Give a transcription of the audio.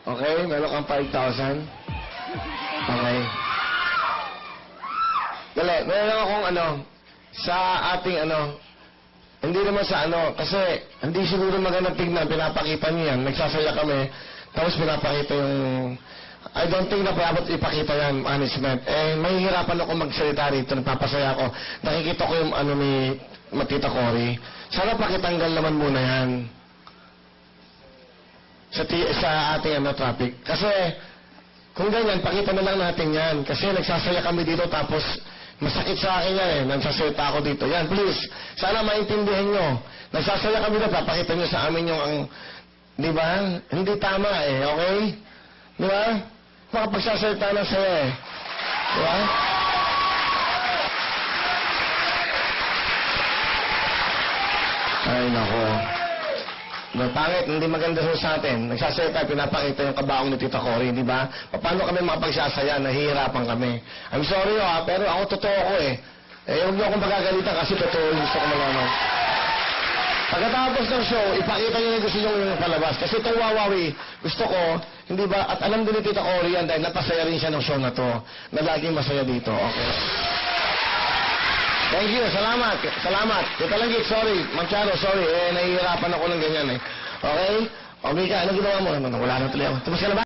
Okay, meron kang 5,000. Okay. Dali, meron akong sa ating hindi naman sa kasi hindi siguro magandang tignan, pinapakita niyo yan, nagsasaya kami, tapos pinapakita yung, I don't think na dapat ipakita yan, management. Mahihirapan ako magsalita rito, nagpapasaya ako. Nakikita ko yung ni Matita Cory. Sana pakitanggal naman muna yan. Sa ating traffic. Kasi, kung ganyan, pakita na lang natin yan. Kasi nagsasaya kami dito, tapos masakit sa akin yan Nagsasalita ako dito. Yan, please. Sana maintindihan nyo. Nagsasaya kami dito, papakita nyo sa amin yung di ba? Hindi tama okay? Di ba? Makapagsasalita na saya Di ba? Ay, nako. Pangit, hindi maganda sa atin. Nagsasaya tayo, pinapakita yung kabaong ni Tita Cory, di ba? Paano kami makapagsasaya? Nahihirapan kami. I'm sorry, pero ako totoo ko huwag niyo akong pagagalitan kasi totoo yung gusto ko malaman. Pagkatapos ng show, ipakita niyo yung gusto niyo yung palabas. Kasi itong Wawawi, gusto ko, hindi ba? At alam din ni Tita Cory yan dahil napasaya rin siya ng show na to. Na laging masaya dito. Okay. Thank you. Salamat. Salamat. Tita Langgit, sorry. Mancharo, sorry. Nahihirapan ako ng ganyan Okay? O, Mika, ano ginawa mo? Wala na tuloy ako. Tapos ka na ba?